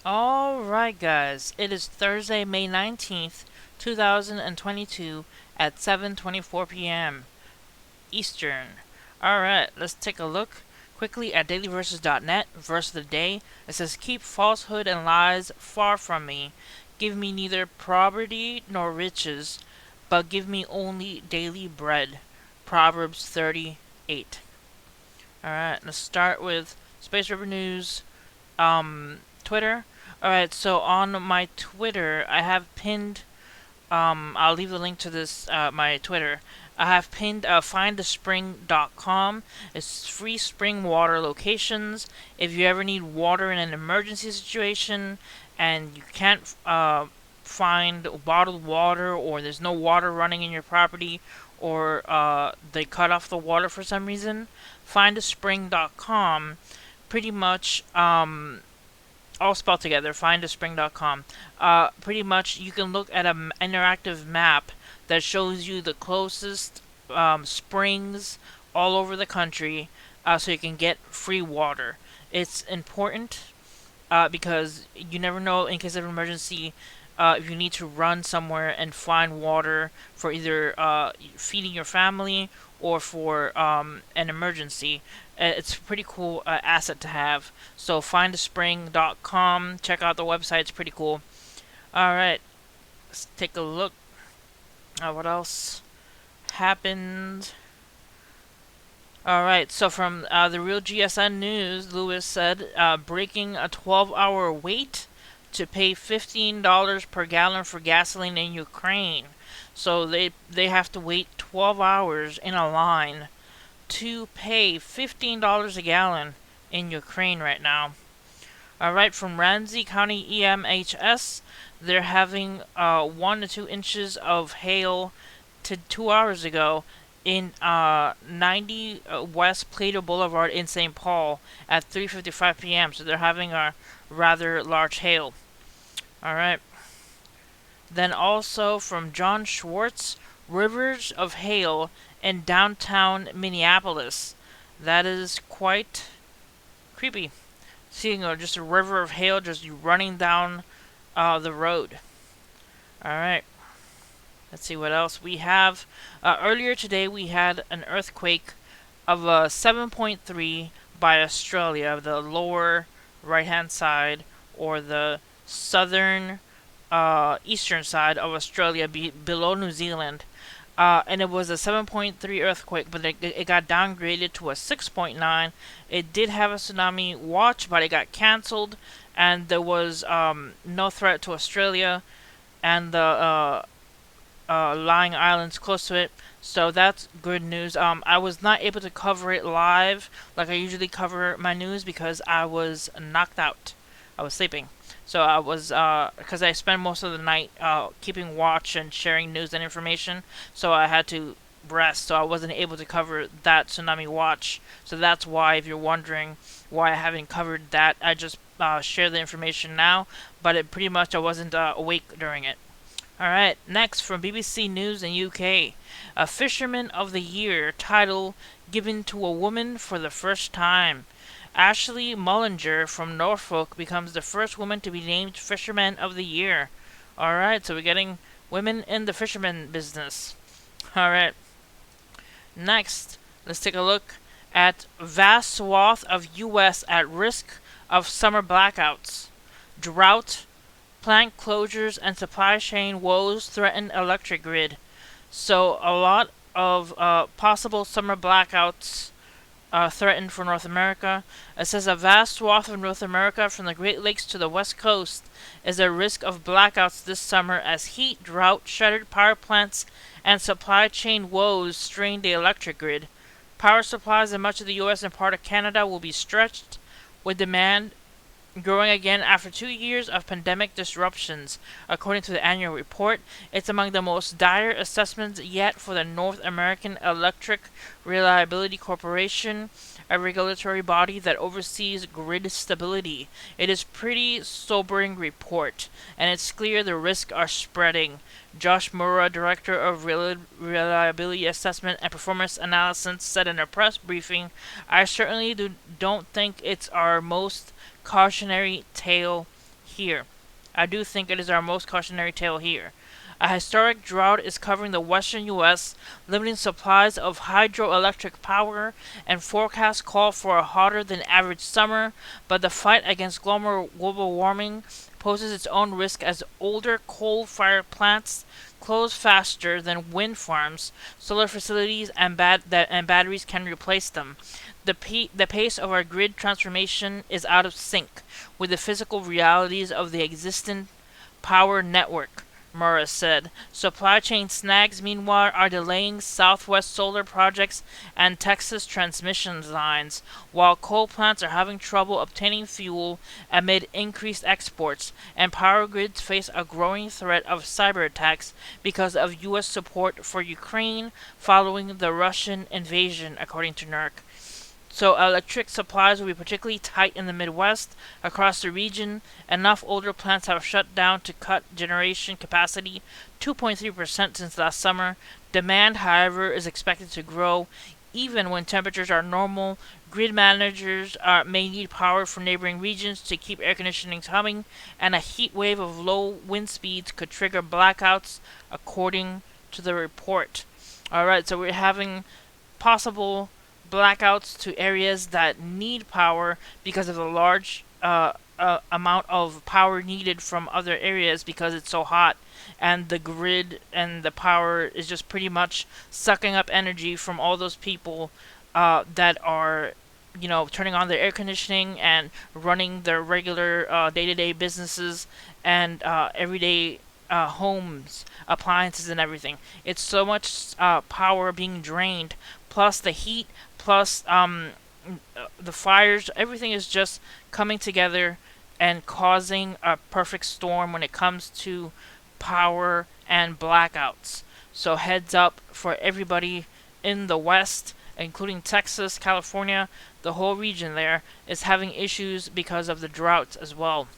Alright, guys, it is Thursday, May 19th, 2022 at 7:24 p.m. Eastern. Alright, let's take a look quickly at dailyverses.net. Verse of the day. It says, "Keep falsehood and lies far from me. Give me neither poverty nor riches, but give me only daily bread." Proverbs 38. Alright, let's start with Space River News Twitter. Alright, so on my Twitter, I have pinned, I'll leave the link to this, my Twitter. I have pinned findthespring.com. It's free spring water locations. If you ever need water in an emergency situation and you can't find bottled water, or there's no water running in your property, or they cut off the water for some reason, findthespring.com pretty much all spelled together, findaspring.com. Pretty much, you can look at an interactive map that shows you the closest springs all over the country, so you can get free water. It's important because you never know, in case of emergency, if you need to run somewhere and find water for either feeding your family or for an emergency. It's a pretty cool asset to have. So findthespring.com. Check out the website. It's pretty cool. Alright, let's take a look at what else happened. Alright, so from the real GSN News, Lewis said, breaking a 12-hour wait to pay $15 per gallon for gasoline in Ukraine. So they have to wait 12 hours in a line to pay $15 a gallon in Ukraine right now. Alright, from Ramsey County EMHS, they're having 1 to 2 inches of hail to 2 hours ago in 90 West Plato Boulevard in St. Paul at 3:55 p.m. So they're having a rather large hail. Alright. Then also from John Schwartz, rivers of hail in downtown Minneapolis. That is quite creepy. Seeing just a river of hail just running down the road. Alright. Let's see what else we have. Earlier today we had an earthquake of 7.3 by Australia, the lower right hand side, or the southern eastern side of Australia, below New Zealand. And it was a 7.3 earthquake, but it got downgraded to a 6.9. It did have a tsunami watch, but it got cancelled, and there was no threat to Australia and the lying islands close to it. So that's good news. I was not able to cover it live like I usually cover my news because I was knocked out. I was sleeping. So I was, because I spend most of the night keeping watch and sharing news and information, so I had to rest, so I wasn't able to cover that tsunami watch. So that's why, if you're wondering why I haven't covered that, I just share the information now, but it pretty much I wasn't awake during it. Alright, next from BBC News in UK. A Fisherman of the Year title given to a woman for the first time. Ashley Mullinger from Norfolk becomes the first woman to be named Fisherman of the Year. Alright, so we're getting women in the fisherman business. Alright. Next, let's take a look at vast swath of U.S. at risk of summer blackouts. Drought, plant closures, and supply chain woes threaten electric grid. So a lot of possible summer blackouts threatened for North America. It says a vast swath of North America, from the Great Lakes to the West Coast, is at risk of blackouts this summer as heat, drought, shuttered power plants, and supply chain woes strain the electric grid. Power supplies in much of the U.S. and part of Canada will be stretched, with demand growing again after 2 years of pandemic disruptions. According to the annual report, it's among the most dire assessments yet for the North American Electric Reliability Corporation, a regulatory body that oversees grid stability. It is pretty sobering report, and it's clear the risks are spreading. Josh Murrah, Director of Reliability Assessment and Performance Analysis, said in a press briefing, "I certainly don't think it's our most cautionary tale here. I do think it is our most cautionary tale here. A historic drought is covering the western U.S., limiting supplies of hydroelectric power, and forecasts call for a hotter than average summer, but the fight against global warming poses its own risk as older coal-fired plants close faster than wind farms, solar facilities, and batteries can replace them. The pace of our grid transformation is out of sync with the physical realities of the existing power network, Morris said. Supply chain snags, meanwhile, are delaying Southwest solar projects and Texas transmission lines, while coal plants are having trouble obtaining fuel amid increased exports, and power grids face a growing threat of cyber attacks because of U.S. support for Ukraine following the Russian invasion, according to NERC. So electric supplies will be particularly tight in the Midwest. Across the region, enough older plants have shut down to cut generation capacity 2.3% since last summer. Demand, however, is expected to grow even when temperatures are normal. Grid managers may need power from neighboring regions to keep air conditioning humming, and a heat wave of low wind speeds could trigger blackouts, according to the report. Alright, so we're having possible blackouts to areas that need power because of the large amount of power needed from other areas because it's so hot, and the grid and the power is just pretty much sucking up energy from all those people that are turning on their air conditioning and running their regular day-to-day businesses and everyday homes, appliances, and everything. It's so much power being drained, plus the heat, plus the fires. Everything is just coming together and causing a perfect storm when it comes to power and blackouts. So heads up for everybody in the West, including Texas, California. The whole region there is having issues because of the droughts as well.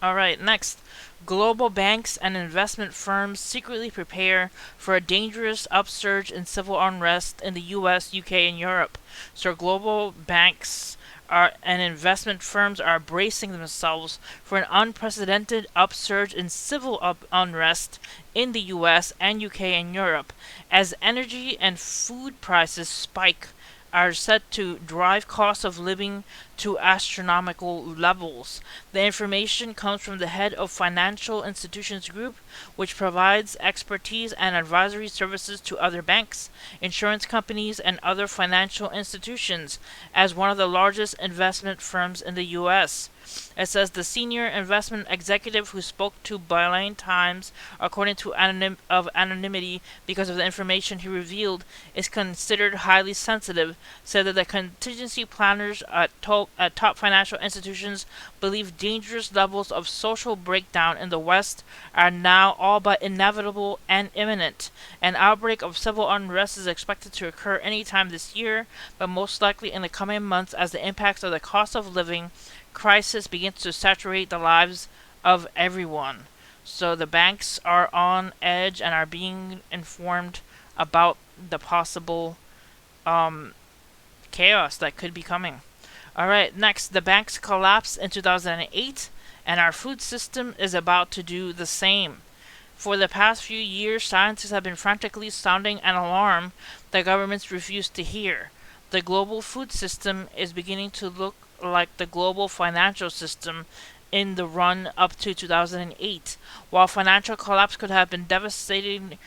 Alright, next. Global banks and investment firms secretly prepare for a dangerous upsurge in civil unrest in the US, UK, and Europe. So global banks and investment firms are bracing themselves for an unprecedented upsurge in civil unrest in the US and UK and Europe, as energy and food prices spike, are set to drive costs of living to astronomical levels. The information comes from the head of Financial Institutions Group, which provides expertise and advisory services to other banks, insurance companies, and other financial institutions, as one of the largest investment firms in the U.S. It says the senior investment executive who spoke to Berlin Times, according to anonymity because of the information he revealed, is considered highly sensitive, said that the contingency planners at top financial institutions believe dangerous levels of social breakdown in the West are now all but inevitable and imminent. An outbreak of civil unrest is expected to occur anytime this year, but most likely in the coming months as the impacts of the cost of living crisis begins to saturate the lives of everyone. So the banks are on edge and are being informed about the possible chaos that could be coming. Alright, next, the banks collapsed in 2008, and our food system is about to do the same. For the past few years, scientists have been frantically sounding an alarm that governments refuse to hear. The global food system is beginning to look like the global financial system in the run up to 2008. While financial collapse could have been devastating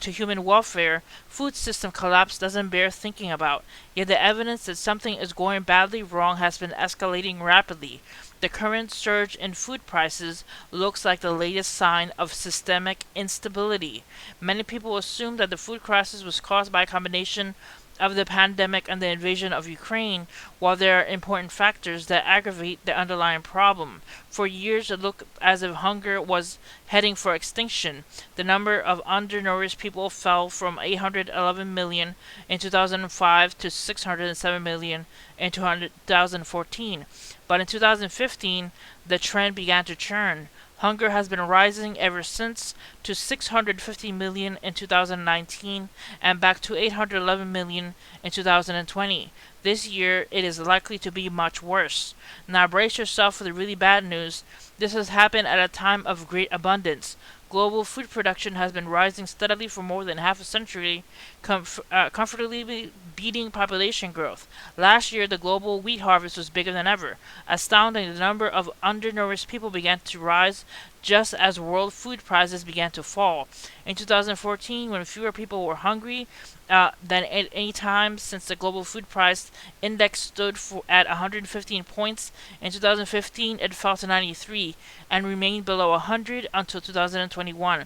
to human welfare, food system collapse doesn't bear thinking about. Yet the evidence that something is going badly wrong has been escalating rapidly. The current surge in food prices looks like the latest sign of systemic instability. Many people assume that the food crisis was caused by a combination of the pandemic and the invasion of Ukraine, while there are important factors that aggravate the underlying problem. For years, it looked as if hunger was heading for extinction. The number of undernourished people fell from 811 million in 2005 to 607 million in 2014. But in 2015, the trend began to turn. Hunger has been rising ever since to 650 million in 2019 and back to 811 million in 2020. This year, it is likely to be much worse. Now, brace yourself for the really bad news. This has happened at a time of great abundance. Global food production has been rising steadily for more than half a century, comfortably beating population growth. Last year, the global wheat harvest was bigger than ever. Astounding, the number of undernourished people began to rise just as world food prices began to fall. In 2014, when fewer people were hungry than at any time since the global food price index stood at 115 points, in 2015 it fell to 93 and remained below 100 until 2021.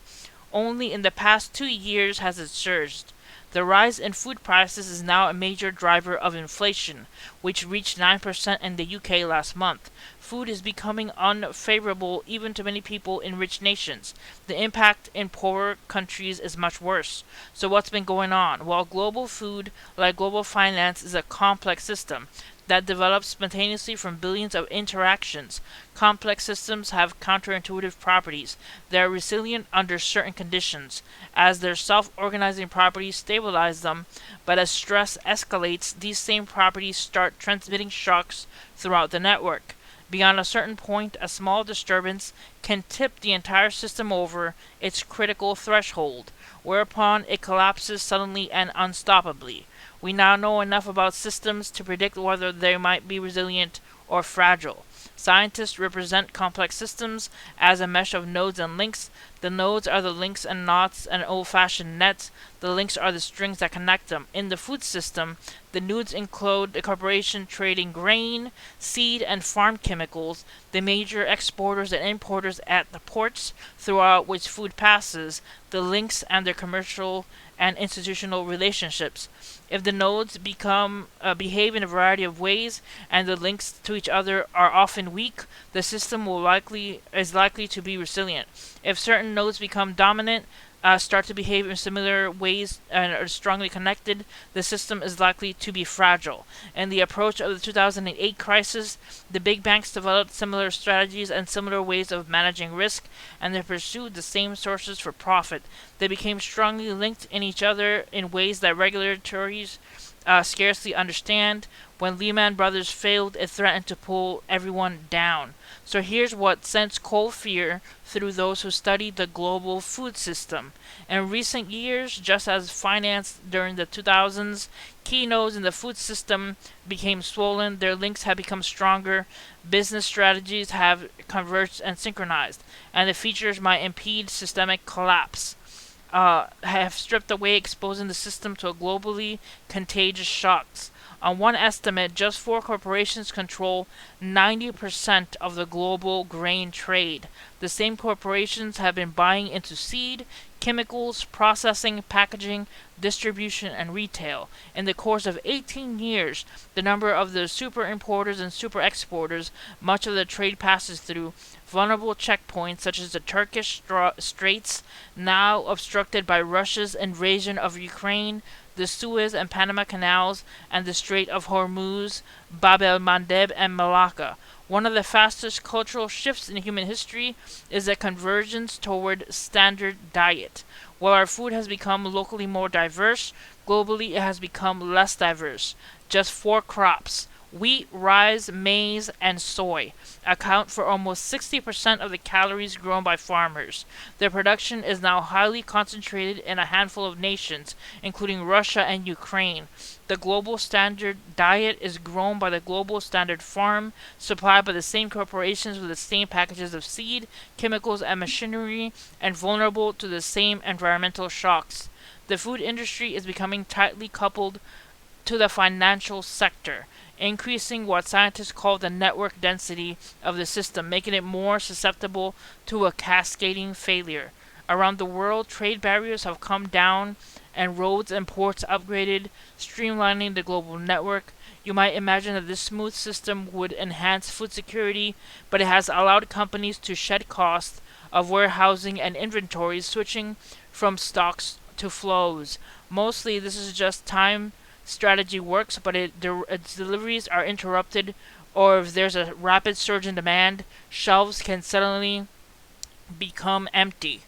Only in the past 2 years has it surged. The rise in food prices is now a major driver of inflation, which reached 9% in the UK last month. Food is becoming unfavorable even to many people in rich nations. The impact in poorer countries is much worse. So what's been going on? Well, global food, like global finance, is a complex system that develops spontaneously from billions of interactions. Complex systems have counterintuitive properties. They are resilient under certain conditions, as their self-organizing properties stabilize them, but as stress escalates, these same properties start transmitting shocks throughout the network. Beyond a certain point, a small disturbance can tip the entire system over its critical threshold, whereupon it collapses suddenly and unstoppably. We now know enough about systems to predict whether they might be resilient or fragile. Scientists represent complex systems as a mesh of nodes and links. The nodes are the links and knots and old-fashioned nets. The links are the strings that connect them. In the food system, the nodes include the corporation trading grain, seed, and farm chemicals, the major exporters and importers at the ports throughout which food passes, the links and their commercial and institutional relationships. If the nodes behave in a variety of ways, and the links to each other are often weak, the system is likely to be resilient. If certain nodes become dominant, start to behave in similar ways and are strongly connected, the system is likely to be fragile. In the approach of the 2008 crisis, the big banks developed similar strategies and similar ways of managing risk, and they pursued the same sources for profit. They became strongly linked in each other in ways that regulators scarcely understand. When Lehman Brothers failed, it threatened to pull everyone down. So here's what sends cold fear through those who study the global food system. In recent years, just as finance during the 2000s, key nodes in the food system became swollen, their links have become stronger, business strategies have converged and synchronized, and the features might impede systemic collapse. Have stripped away, exposing the system to a globally contagious shocks. On one estimate, just four corporations control 90% of the global grain trade. The same corporations have been buying into seed, chemicals, processing, packaging, distribution, and retail. In the course of 18 years, the number of the super importers and super exporters much of the trade passes through, vulnerable checkpoints such as the Turkish Straits, now obstructed by Russia's invasion of Ukraine, the Suez and Panama Canals, and the Strait of Hormuz, Bab el-Mandeb, and Malacca. One of the fastest cultural shifts in human history is the convergence toward standard diet. While our food has become locally more diverse, globally it has become less diverse. Just four crops, wheat, rice, maize, and soy, account for almost 60% of the calories grown by farmers. Their production is now highly concentrated in a handful of nations, including Russia and Ukraine. The global standard diet is grown by the global standard farm, supplied by the same corporations with the same packages of seed, chemicals, and machinery, and vulnerable to the same environmental shocks. The food industry is becoming tightly coupled to the financial sector, increasing what scientists call the network density of the system, making it more susceptible to a cascading failure. Around the world, trade barriers have come down and roads and ports upgraded, streamlining the global network. You might imagine that this smooth system would enhance food security, but it has allowed companies to shed costs of warehousing and inventories, switching from stocks to flows. Mostly, this is just time strategy works, but its deliveries are interrupted, or if there's a rapid surge in demand, shelves can suddenly become empty.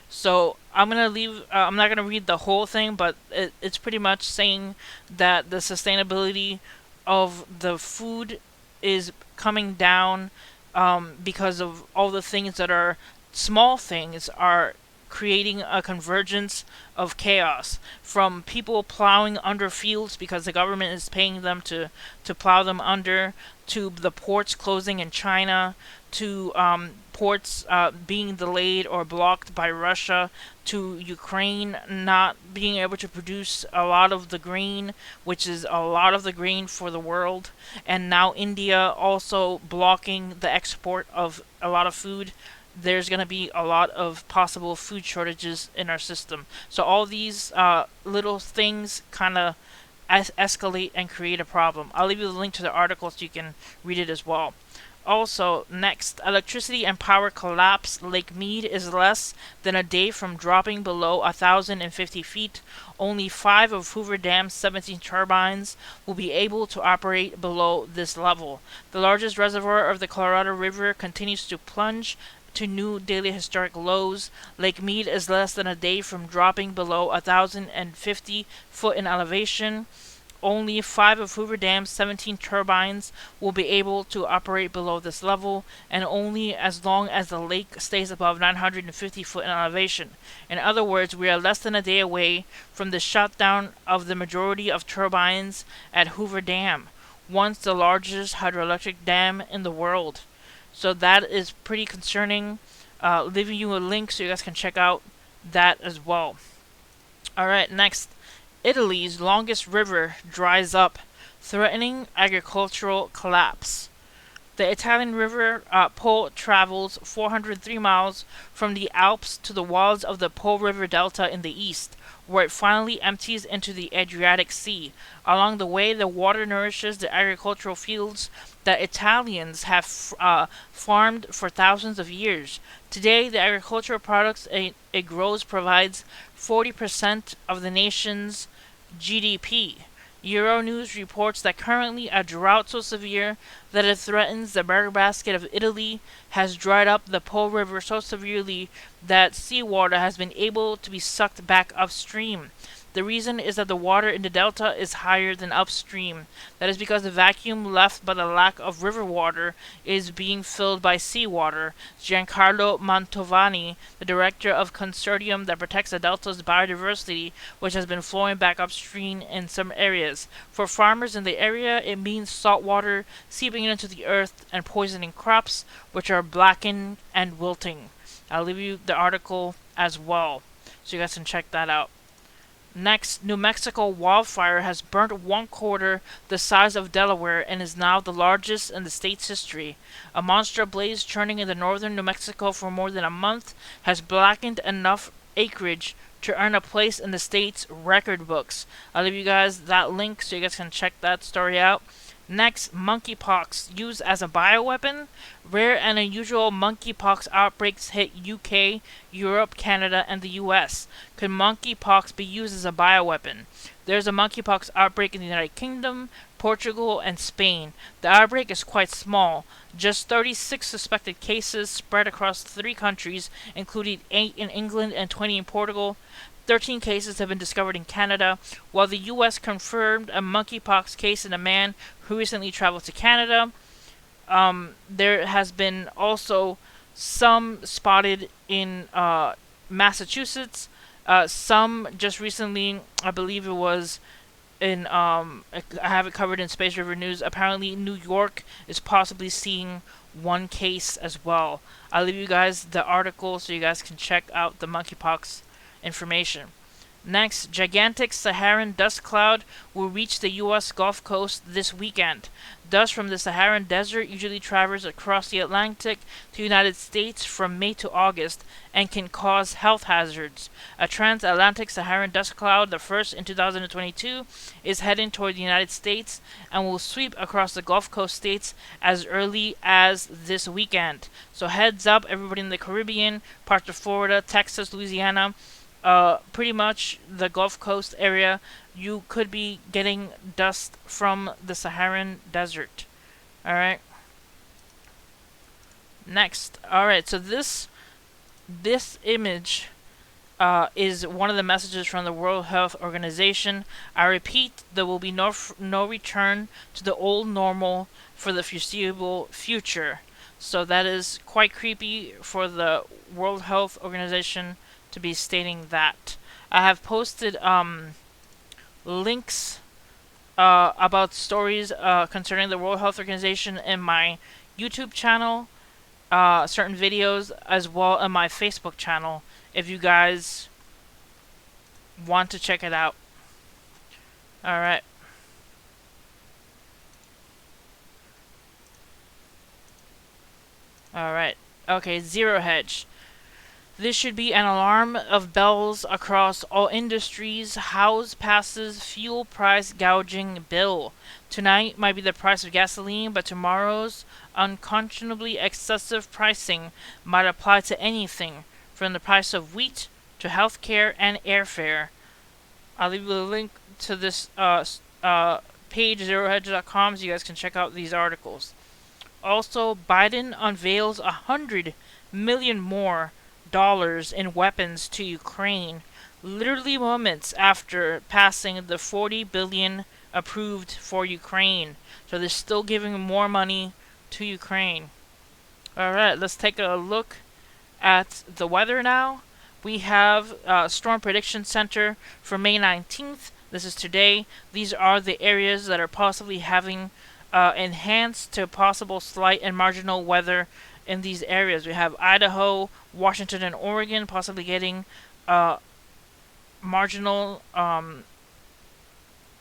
So I'm gonna leave. I'm not gonna read the whole thing, but it's pretty much saying that the sustainability of the food is coming down, because of all the things that are small things are creating a convergence of chaos, from people plowing under fields because the government is paying them to plow them under, to the ports closing in China, to ports being delayed or blocked by Russia, to Ukraine not being able to produce a lot of the grain, which is a lot of the grain for the world, and now India also blocking the export of a lot of food. There's going to be a lot of possible food shortages in our system. So all these little things kind of escalate and create a problem. I'll leave you the link to the article so you can read it as well. Also, next, electricity and power collapse. Lake Mead is less than a day from dropping below 1,050 feet. Only 5 of Hoover Dam's 17 turbines will be able to operate below this level. The largest reservoir of the Colorado River continues to plunge to new daily historic lows. Lake Mead is less than a day from dropping below 1,050 foot in elevation. Only 5 of Hoover Dam's 17 turbines will be able to operate below this level, and only as long as the lake stays above 950 foot in elevation. In other words, we are less than a day away from the shutdown of the majority of turbines at Hoover Dam, once the largest hydroelectric dam in the world. So that is pretty concerning. Leaving you a link so you guys can check out that as well. Alright, next. Italy's longest river dries up, threatening agricultural collapse. The Italian river Po travels 403 miles from the Alps to the walls of the Po River Delta in the east, where it finally empties into the Adriatic Sea. Along the way, the water nourishes the agricultural fields that Italians have farmed for thousands of years. Today, the agricultural products it grows provides 40% of the nation's GDP. Euronews reports that currently a drought so severe that it threatens the breadbasket of Italy has dried up the Po River so severely that seawater has been able to be sucked back upstream. The reason is that the water in the delta is higher than upstream. That is because the vacuum left by the lack of river water is being filled by seawater. Giancarlo Mantovani, the director of consortium that protects the delta's biodiversity, which has been flowing back upstream in some areas. For farmers in the area, it means salt water seeping into the earth and poisoning crops, which are blackened and wilting. I'll leave you the article as well, so you guys can check that out. Next, New Mexico Wildfire has burnt 1/4 the size of Delaware and is now the largest in the state's history. A monster blaze churning in the northern New Mexico for more than a month has blackened enough acreage to earn a place in the state's record books. I'll leave you guys that link so you guys can check that story out. Next, monkeypox used as a bioweapon. Rare and unusual monkeypox outbreaks hit UK, Europe, Canada, and the US. Could monkeypox be used as a bioweapon? There's a monkeypox outbreak in the United Kingdom, Portugal, and Spain. The outbreak is quite small. Just 36 suspected cases spread across 3 countries, including 8 in England and 20 in Portugal. 13 cases have been discovered in Canada, while the U.S. confirmed a monkeypox case in a man who recently traveled to Canada. There has been also some spotted in Massachusetts, some just recently, I believe it was in, I have it covered in Space River News. Apparently New York is possibly seeing 1 case as well. I'll leave you guys the article so you guys can check out the monkeypox information. Next, gigantic Saharan dust cloud will reach the U.S. Gulf Coast this weekend. Dust from the Saharan desert usually travels across the Atlantic to the United States from May to August and can cause health hazards. A transatlantic Saharan dust cloud, the first in 2022, is heading toward the United States and will sweep across the Gulf Coast states as early as this weekend. So heads up, everybody in the Caribbean, parts of Florida, Texas, Louisiana, pretty much the Gulf Coast area, you could be getting dust from the Saharan desert. Alright. Next. Alright, so this This image is one of the messages from the World Health Organization. I repeat, there will be no return to the old normal for the foreseeable future. So that is quite creepy for the World Health Organization to be stating that. I have posted links about stories concerning the World Health Organization in my YouTube channel, certain videos, as well as my Facebook channel, if you guys want to check it out. Alright. Alright. Okay, Zero Hedge. This should be an alarm of bells across all industries. House passes fuel price gouging bill. Tonight might be the price of gasoline, but tomorrow's unconscionably excessive pricing might apply to anything, from the price of wheat to healthcare and airfare. I'll leave the link to this page, zerohedge.com, so you guys can check out these articles. Also, Biden unveils $100 million more in weapons to Ukraine, literally moments after passing the $40 billion approved for Ukraine. So they're still giving more money to Ukraine. Alright, let's take a look at the weather now. We have Storm Prediction Center for May 19th. This is today. These are the areas that are possibly having enhanced to possible slight and marginal weather in these areas. We have Idaho, Washington, and Oregon possibly getting marginal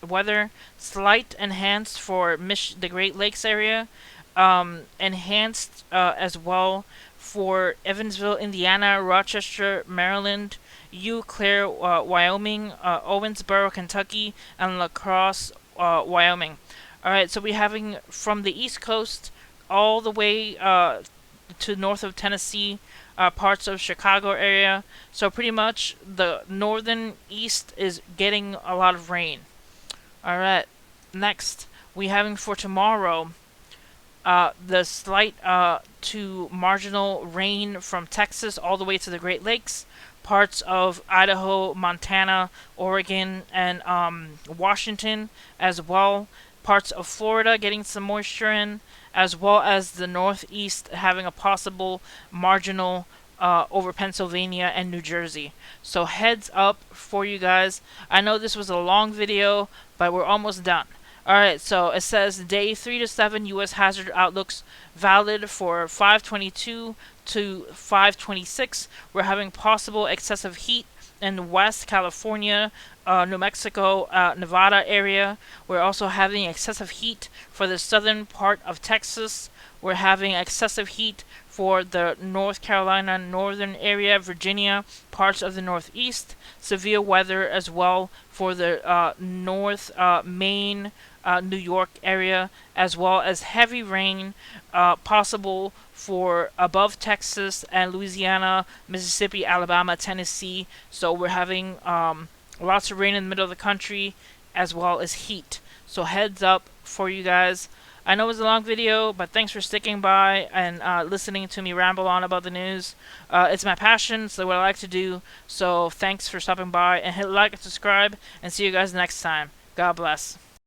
weather. Slight enhanced for the Great Lakes area. Enhanced as well for Evansville, Indiana, Rochester, Maryland, Eau Claire, Wyoming, Owensboro, Kentucky, and La Crosse, Wyoming. Alright, so we're having from the East Coast all the way to north of Tennessee, parts of Chicago area. So pretty much the northern east is getting a lot of rain. Alright, next we having for tomorrow the slight to marginal rain from Texas all the way to the Great Lakes, parts of Idaho, Montana, Oregon, and Washington as well. Parts of Florida getting some moisture in, as well as the northeast having a possible marginal over Pennsylvania and New Jersey. So heads up for you guys. I know this was a long video, but we're almost done. Alright, so it says day 3 to 7 U.S. hazard outlooks valid for 5/22 to 5/26. We're having possible excessive heat in West California, New Mexico, Nevada area. We're also having excessive heat for the southern part of Texas. We're having excessive heat for the North Carolina northern area, Virginia, parts of the Northeast. Severe weather as well for the North Maine, New York area, as well as heavy rain possible for above Texas and Louisiana, Mississippi, Alabama, Tennessee. So we're having lots of rain in the middle of the country, as well as heat. So heads up for you guys. I know it was a long video, but thanks for sticking by and listening to me ramble on about the news. It's my passion, it's what I like to do. So thanks for stopping by, and hit like and subscribe, and see you guys next time. God bless.